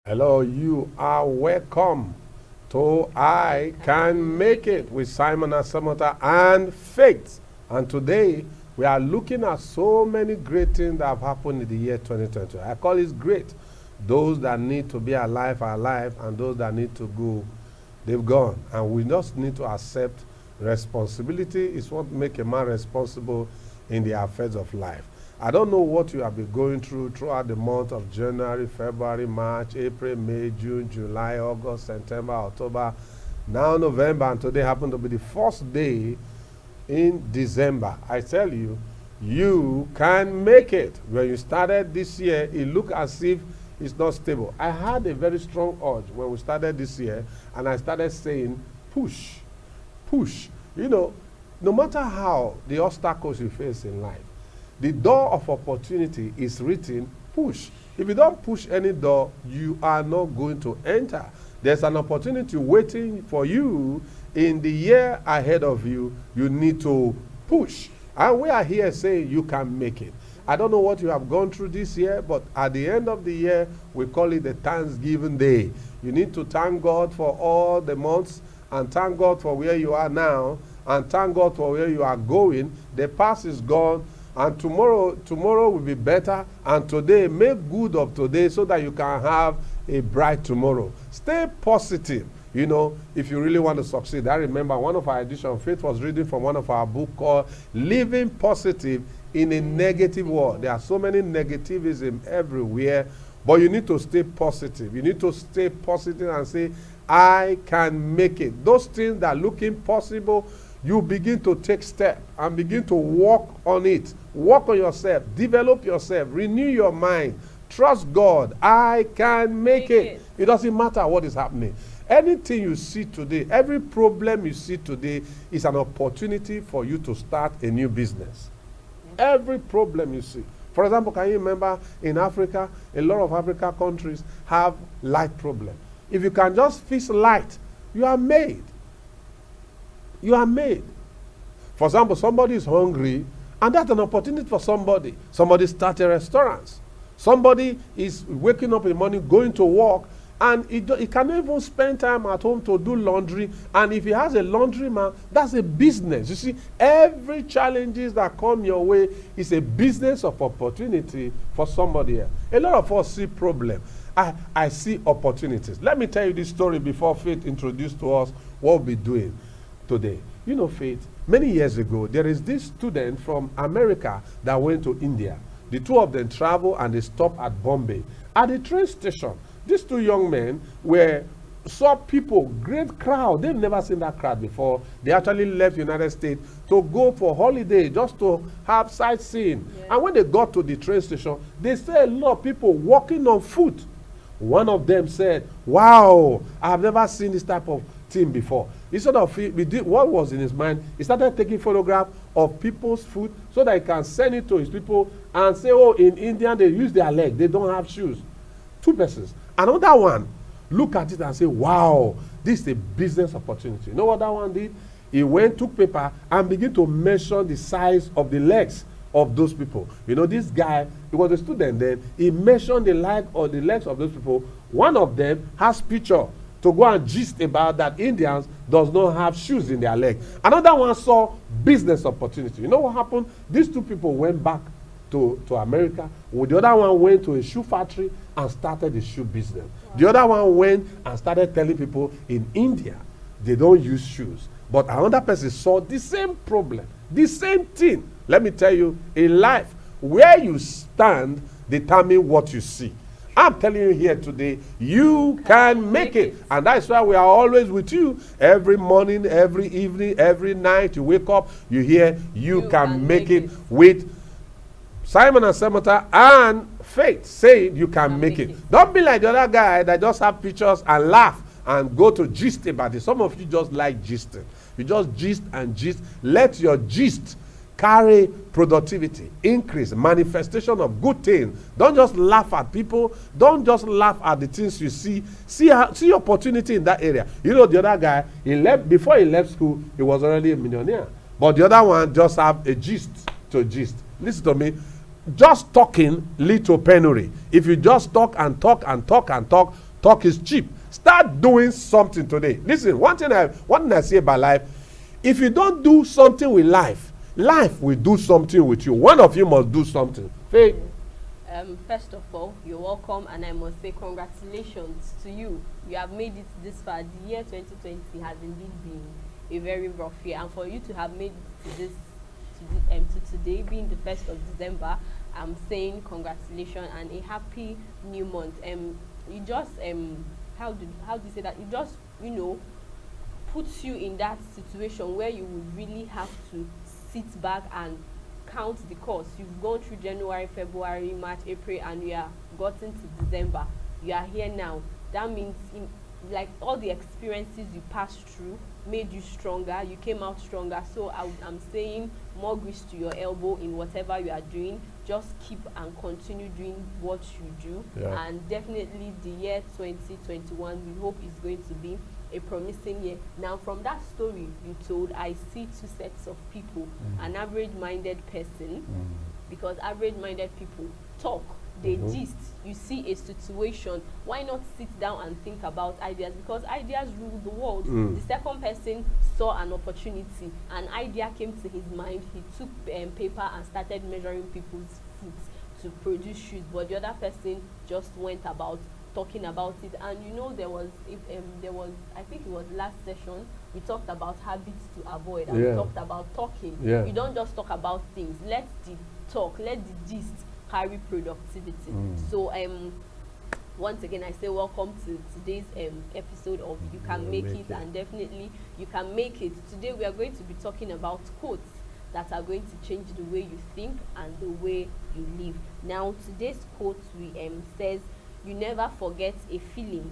Hello, you are welcome to I Can Make It with Simon Asamota and Faith. And today we are looking at so many great things that have happened in the year 2020. I call it great. Those that need to be alive are alive, and those that need to go, they've gone. And we just need to accept responsibility is what makes a man responsible in the affairs of life. I don't know what you have been going through throughout the month of January, February, March, April, May, June, July, August, September, October, now November, and today happened to be the first day in December. I tell you, you can make it. When you started this year, it looked as if it's not stable. I had a very strong urge when we started this year, and I started saying, push, push. You know, no matter how the obstacles you face in life, the door of opportunity is written, push. If you don't push any door, you are not going to enter. There's an opportunity waiting for you in the year ahead of you. You need to push. And we are here saying you can make it. I don't know what you have gone through this year, but at the end of the year, we call it the Thanksgiving Day. You need to thank God for all the months, and thank God for where you are now, and thank God for where you are going. The past is gone. And tomorrow will be better. And today, make good of today so that you can have a bright tomorrow. Stay positive. You know, if you really want to succeed. I remember one of our editions, Faith was reading from one of our books called Living Positive in a Negative World. There are so many negativism everywhere, but you need to stay positive. You need to stay positive and say, I can make it. Those things that look impossible, you begin to take steps and begin to work on it. Work on yourself. Develop yourself. Renew your mind. Trust God. I can make it. It doesn't matter what is happening. Anything you see today, every problem you see today is an opportunity for you to start a new business. Every problem you see. For example, can you remember in Africa, a lot of African countries have light problem. If you can just fix light, you are made. You are made. For example, somebody is hungry, and that's an opportunity for somebody. Somebody starts a restaurant. Somebody is waking up in the morning, going to work, and he cannot even spend time at home to do laundry. And if he has a laundryman, that's a business. You see, every challenges that come your way is a business of opportunity for somebody else. A lot of us see problems. I see opportunities. Let me tell you this story before Faith introduced to us what we'll be doing today. You know, Faith, many years ago, there is this student from America that went to India. The two of them traveled and they stopped at Bombay. At the train station, these two young men saw people, great crowd. They've never seen that crowd before. They actually left the United States to go for holiday, just to have sightseeing. Yeah. And when they got to the train station, they saw a lot of people walking on foot. One of them said, wow, I have never seen this type of thing before. Instead of what was in his mind, he started taking photographs of people's food so that he can send it to his people and say, oh, in India they use their leg, they don't have shoes. Two persons. Another one look at it and say, wow, this is a business opportunity. You know what that one did? He went, took paper and began to measure the size of the legs of those people. You know, this guy, he was a student then, he measured the legs of those people. One of them has picture to go and gist about that Indians does not have shoes in their leg. Another one saw business opportunity. You know what happened? These two people went back to America. The other one went to a shoe factory and started a shoe business. Wow. The other one went and started telling people in India they don't use shoes. But another person saw the same problem, the same thing. Let me tell you, in life, where you stand determines what you see. I'm telling you here today, you can make it. And that's why we are always with you. Every morning, every evening, every night, you wake up, you hear, you can make it with Simon and Samantha and Faith saying you can make it. Don't be like the other guy that just have pictures and laugh and go to gist about it. Some of you just like gisting. You just gist and gist. Let your gist carry productivity, increase, manifestation of good things. Don't just laugh at people. Don't just laugh at the things you see. See opportunity in that area. You know, the other guy, before he left school, he was already a millionaire. But the other one just have a gist to gist. Listen to me. Just talking leads to penury. If you just talk and talk and talk and talk, Talk is cheap. Start doing something today. Listen, one thing I say about life, if you don't do something with life, life will do something with you. One of you must do something. Faith. First of all, you're welcome, and I must say congratulations to you. You have made it this far. The year 2020 has indeed been a very rough year, and for you to have made it to this, to today, being the 1st of December, I'm saying congratulations and a happy new month. You just how do you say that? It just, puts you in that situation where you would really have to sit back and count the cost. You've gone through January, February, March, April, and you are gotten to December. You are here now. That means like all the experiences you passed through made you stronger. You came out stronger. So I'm saying more grease to your elbow in whatever you are doing. Just keep and continue doing what you do. Yeah. And definitely the year 2021, we hope is going to be a promising year. Now, from that story you told, I see two sets of people. An average-minded person, because average-minded people talk, they gist. You see a situation, why not sit down and think about ideas, because ideas rule the world. The second person saw an opportunity, an idea came to his mind, he took paper and started measuring people's feet to produce shoes, but the other person just went about talking about it. And there was I think it was last session, we talked about habits to avoid, and we talked about talking. You don't just talk about things, let the gist carry productivity. So once again I say welcome to today's episode of You Can Make It, and definitely you can make it. Today we are going to be talking about quotes that are going to change the way you think and the way you live. Now today's quote says, "You never forget a feeling.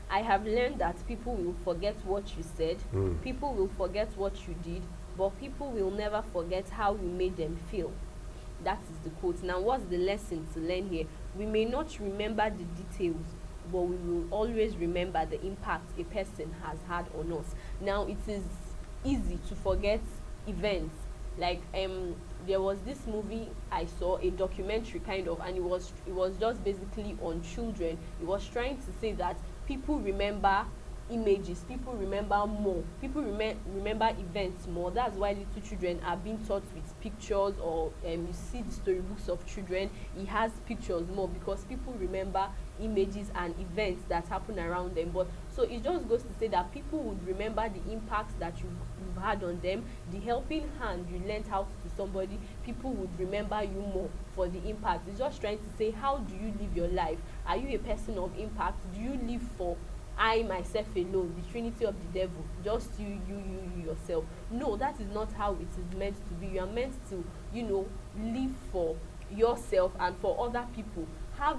I have learned that people will forget what you said, people will forget what you did, but people will never forget how you made them feel." That is the quote. Now, what's the lesson to learn here? We may not remember the details, but we will always remember the impact a person has had on us. Now, it is easy to forget events. Like there was this movie I saw, a documentary kind of, and it was just basically on children. It was trying to say that people remember images, people remember more, people remember events more. That's why little children are being taught with pictures, or you see the storybooks of children, it has pictures more, because people remember images and events that happen around them. But so it just goes to say that people would remember the impact that you've had on them, the helping hand you lent out to somebody. People would remember you more for the impact. It's just trying to say, how do you live your life? Are you a person of impact? Do you live for I myself alone, the trinity of the devil, just you yourself? No, that is not how it is meant to be. You are meant to live for yourself and for other people. Have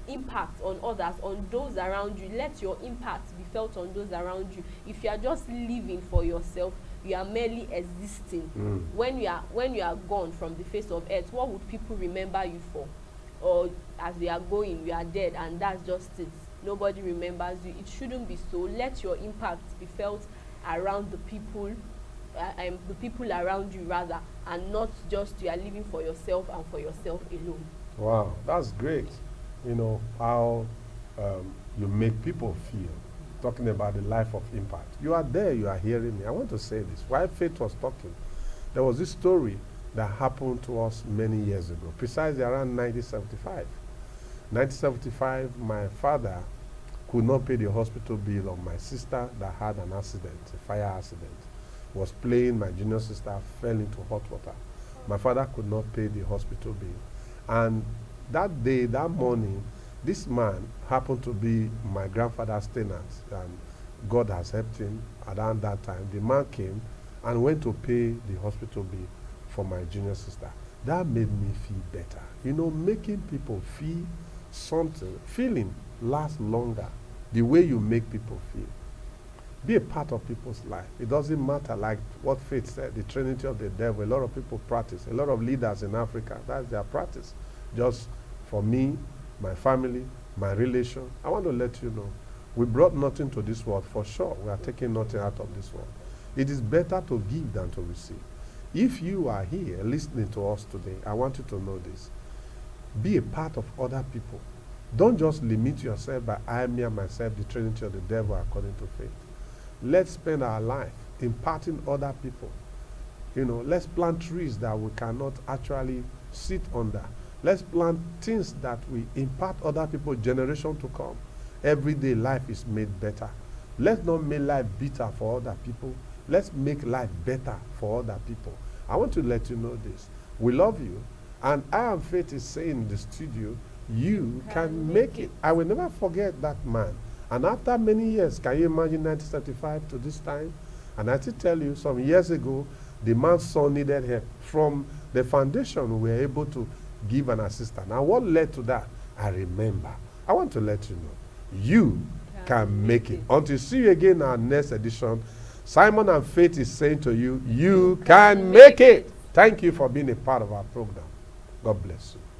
impact on others, on those around you. Let your impact be felt on those around you. If you are just living for yourself, you are merely existing. When you are gone from the face of earth, what would people remember you for? Or as we are going, we are dead, and that's just it. Nobody remembers you. It shouldn't be so. Let your impact be felt around the people around you rather, and not just you are living for yourself and for yourself alone. Wow, that's great. How you make people feel, talking about the life of impact. You are there, you are hearing me. I want to say this. While Faith was talking, there was this story that happened to us many years ago, precisely around 1975. 1975, my father could not pay the hospital bill of my sister that had an accident, a fire accident. Was playing, my junior sister fell into hot water. My father could not pay the hospital bill. And that day, that morning, this man happened to be my grandfather's tenant, and God has helped him around that time. The man came and went to pay the hospital bill for my junior sister. That made me feel better. Making people feel something, feeling lasts longer. The way you make people feel. Be a part of people's life. It doesn't matter, like what Faith said, the trinity of the devil. A lot of people practice. A lot of leaders in Africa, that's their practice. Just for me, my family, my relation. I want to let you know, we brought nothing to this world for sure. We are taking nothing out of this world. It is better to give than to receive. If you are here listening to us today, I want you to know this. Be a part of other people. Don't just limit yourself by I, me, and myself, the trinity of the devil according to faith. Let's spend our life imparting other people. You know, let's plant trees that we cannot actually sit under. Let's plant things that we impart other people, generation to come. Every day life is made better. Let's not make life bitter for other people. Let's make life better for other people. I want to let you know this. We love you. And I Am Faith is saying in the studio, you can make it. I will never forget that man. And after many years, can you imagine 1975 to this time? And I still tell you, some years ago, the man's son needed help. From the foundation, we were able to give an assistance. Now, what led to that? I remember. I want to let you know, you can make it. Until see you again in our next edition, Simon and Faith is saying to you, you can make it. Thank you for being a part of our program. God bless you.